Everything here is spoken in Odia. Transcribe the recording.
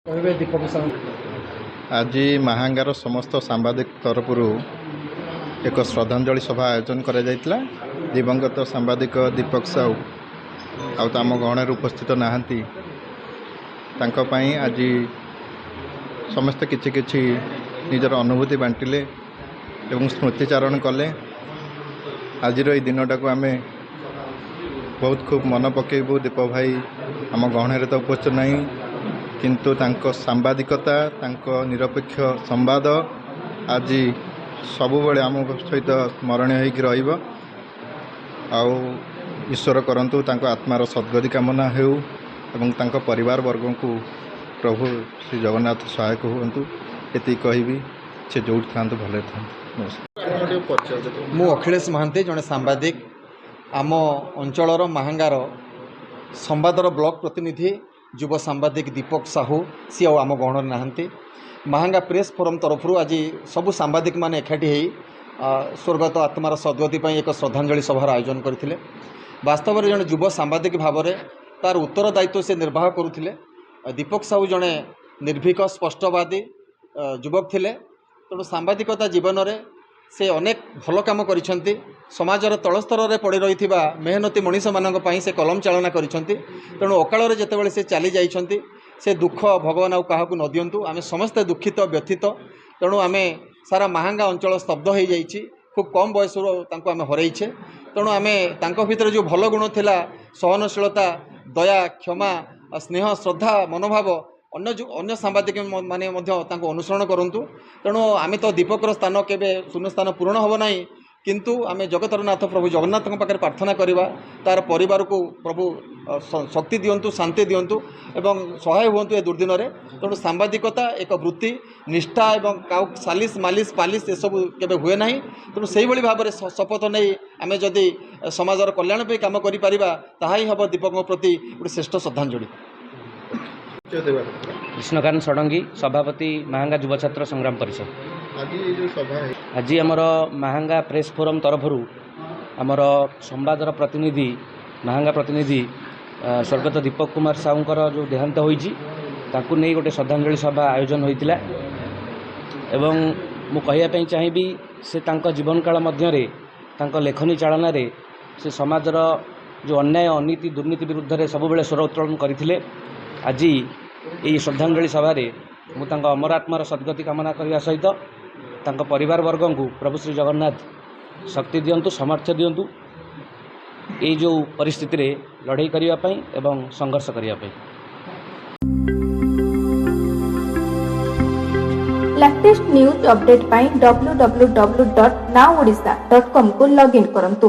କହିବେ ଦୀପକ ସାହୁ। ଆଜି ମାହାଙ୍ଗାର ସମସ୍ତ ସାମ୍ବାଦିକ ତରଫରୁ ଏକ ଶ୍ରଦ୍ଧାଞ୍ଜଳି ସଭା ଆୟୋଜନ କରାଯାଇଥିଲା। ଦିବଂଗତ ସାମ୍ବାଦିକ ଦୀପକ ସାହୁ ଆଉ ତ ଆମ ଗହଣରେ ଉପସ୍ଥିତ ନାହାନ୍ତି। ତାଙ୍କ ପାଇଁ ଆଜି ସମସ୍ତେ କିଛି କିଛି ନିଜର ଅନୁଭୂତି ବାଣ୍ଟିଲେ ଏବଂ ସ୍ମୃତିଚାରଣ କଲେ। ଆଜିର ଏହି ଦିନଟାକୁ ଆମେ ବହୁତ ଖୁବ୍ ମନେ ପକାଇବୁ। ଦୀପ ଭାଇ ଆମ ଗହଣରେ ତ ଉପସ୍ଥିତ ନାହିଁ, କିନ୍ତୁ ତାଙ୍କ ସାମ୍ବାଦିକତା, ତାଙ୍କ ନିରପେକ୍ଷ ସମ୍ବାଦ ଆଜି ସବୁବେଳେ ଆମ ସହିତ ସ୍ମରଣୀୟ ହୋଇକି ରହିବ। ଆଉ ଈଶ୍ୱର କରନ୍ତୁ ତାଙ୍କ ଆତ୍ମାର ସଦ୍ଗତି କାମନା ହେଉ ଏବଂ ତାଙ୍କ ପରିବାର ବର୍ଗଙ୍କୁ ପ୍ରଭୁ ଶ୍ରୀ ଜଗନ୍ନାଥ ସହାୟକ ହୁଅନ୍ତୁ। ଏତିକି କହିବି। ସେ ଯେଉଁଠି ଥାଆନ୍ତୁ ଭଲରେ ଥାଆନ୍ତୁ। ନମସ୍କାର। ମୁଁ ଅଖିଳେଶ ମହାନ୍ତି, ଜଣେ ସାମ୍ବାଦିକ। ଆମ ଅଞ୍ଚଳର ମାହାଙ୍ଗାର ସମ୍ବାଦର ବ୍ଲକ ପ୍ରତିନିଧି ଯୁବ ସାମ୍ବାଦିକ ଦୀପକ ସାହୁ ସିଏ ଆଉ ଆମ ଗହଣରେ ନାହାନ୍ତି। ମାହାଙ୍ଗା ପ୍ରେସ୍ ଫୋରମ୍ ତରଫରୁ ଆଜି ସବୁ ସାମ୍ବାଦିକମାନେ ଏକାଠି ହୋଇ ସ୍ୱର୍ଗତ ଆତ୍ମାର ସଦ୍ଗତି ପାଇଁ ଏକ ଶ୍ରଦ୍ଧାଞ୍ଜଳି ସଭାର ଆୟୋଜନ କରିଥିଲେ। ବାସ୍ତବରେ ଜଣେ ଯୁବ ସାମ୍ବାଦିକ ଭାବରେ ତାର ଉତ୍ତରଦାୟିତ୍ୱ ସେ ନିର୍ବାହ କରୁଥିଲେ। ଦୀପକ ସାହୁ ଜଣେ ନିର୍ଭୀକ ସ୍ପଷ୍ଟବାଦୀ ଯୁବକ ଥିଲେ। ତେଣୁ ସାମ୍ବାଦିକତା ଜୀବନରେ ସେ ଅନେକ ଭଲ କାମ କରିଛନ୍ତି। ସମାଜର ତଳସ୍ତରରେ ପଡ଼ି ରହିଥିବା ମେହନତୀ ମଣିଷମାନଙ୍କ ପାଇଁ ସେ କଲମ ଚାଳନା କରିଛନ୍ତି। ତେଣୁ ଅକାଳରେ ଯେତେବେଳେ ସେ ଚାଲି ଯାଇଛନ୍ତି, ସେ ଦୁଃଖ ଭଗବାନ ଆଉ କାହାକୁ ନ ଦିଅନ୍ତୁ। ଆମେ ସମସ୍ତେ ଦୁଃଖିତ ବ୍ୟଥିତ। ତେଣୁ ଆମେ ସାରା ମାହାଙ୍ଗା ଅଞ୍ଚଳ ସ୍ତବ୍ଧ ହୋଇଯାଇଛି। ଖୁବ୍ କମ୍ ବୟସରୁ ତାଙ୍କୁ ଆମେ ହରାଇଛେ। ତେଣୁ ଆମେ ତାଙ୍କ ଭିତରେ ଯେଉଁ ଭଲ ଗୁଣ ଥିଲା, ସହନଶୀଳତା, ଦୟା, କ୍ଷମା, ସ୍ନେହ, ଶ୍ରଦ୍ଧା, ମନୋଭାବ, ଅନ୍ୟ ସାମ୍ବାଦିକ ମାନେ ମଧ୍ୟ ତାଙ୍କୁ ଅନୁସରଣ କରନ୍ତୁ। ତେଣୁ ଆମେ ତ ଦୀପକର ସ୍ଥାନ କେବେ ଶୂନ୍ୟ ସ୍ଥାନ ପୂରଣ ହେବ ନାହିଁ, କିନ୍ତୁ ଆମେ ଜଗତର ନାଥ ପ୍ରଭୁ ଜଗନ୍ନାଥଙ୍କ ପାଖରେ ପ୍ରାର୍ଥନା କରିବା ତାର ପରିବାରକୁ ପ୍ରଭୁ ଶକ୍ତି ଦିଅନ୍ତୁ, ଶାନ୍ତି ଦିଅନ୍ତୁ ଏବଂ ସହାୟ ହୁଅନ୍ତୁ ଏ ଦୁର୍ଦିନରେ। ତେଣୁ ସାମ୍ବାଦିକତା ଏକ ବୃତ୍ତି, ନିଷ୍ଠା ଏବଂ କାଉ ସାଲିସ୍ ମାଲିସ୍ ପାଲିସ୍ ଏସବୁ କେବେ ହୁଏ ନାହିଁ। ତେଣୁ ସେଇଭଳି ଭାବରେ ଶପଥ ନେଇ ଆମେ ଯଦି ସମାଜର କଲ୍ୟାଣ ପାଇଁ କାମ କରିପାରିବା, ତାହା ହିଁ ହେବ ଦୀପକଙ୍କ ପ୍ରତି ଗୋଟେ ଶ୍ରେଷ୍ଠ ଶ୍ରଦ୍ଧାଞ୍ଜଳି। କୃଷ୍ଣକାନ୍ତ ଷଡ଼ଙ୍ଗୀ, ସଭାପତି ମାହାଙ୍ଗା ଯୁବ ଛାତ୍ର ସଂଗ୍ରାମ ପରିଷଦ। ଆଜି ଆମର ମାହାଙ୍ଗା ପ୍ରେସ୍ ଫୋରମ୍ ତରଫରୁ ଆମର ସମ୍ବାଦର ପ୍ରତିନିଧି, ମାହାଙ୍ଗା ପ୍ରତିନିଧି ସ୍ୱର୍ଗତ ଦୀପକ କୁମାର ସାହୁଙ୍କର ଯେଉଁ ଦେହାନ୍ତ ହୋଇଛି, ତାଙ୍କୁ ନେଇ ଗୋଟେ ଶ୍ରଦ୍ଧାଞ୍ଜଳି ସଭା ଆୟୋଜନ ହୋଇଥିଲା। ଏବଂ ମୁଁ କହିବା ପାଇଁ ଚାହିଁବି, ସେ ତାଙ୍କ ଜୀବନକାଳ ମଧ୍ୟରେ ତାଙ୍କ ଲେଖନୀ ଚାଳନାରେ ସେ ସମାଜର ଯେଉଁ ଅନ୍ୟାୟ, ଅନୀତି, ଦୁର୍ନୀତି ବିରୁଦ୍ଧରେ ସବୁବେଳେ ସ୍ୱର ଉତ୍ତୋଳନ କରିଥିଲେ। ଆଜି ଏହି ଶ୍ରଦ୍ଧାଞ୍ଜଳି ସଭାରେ ମୁଁ ତାଙ୍କ ଅମର ଆତ୍ମାର ସଦ୍ଗତି କାମନା କରିବା ସହିତ ତାଙ୍କ ପରିବାର ବର୍ଗଙ୍କୁ ପ୍ରଭୁ ଶ୍ରୀ ଜଗନ୍ନାଥ ଶକ୍ତି ଦିଅନ୍ତୁ, ସାମର୍ଥ୍ୟ ଦିଅନ୍ତୁ ଏଇ ଯେଉଁ ପରିସ୍ଥିତିରେ ଲଢ଼େଇ କରିବା ପାଇଁ ଏବଂ ସଂଘର୍ଷ କରିବା ପାଇଁ। ଲାଟେଷ୍ଟ ନ୍ୟୁଜ୍ ଅପଡେଟ୍ ପାଇଁ www.nowodisha.com କୁ ଲଗ୍ଇନ୍ କରନ୍ତୁ।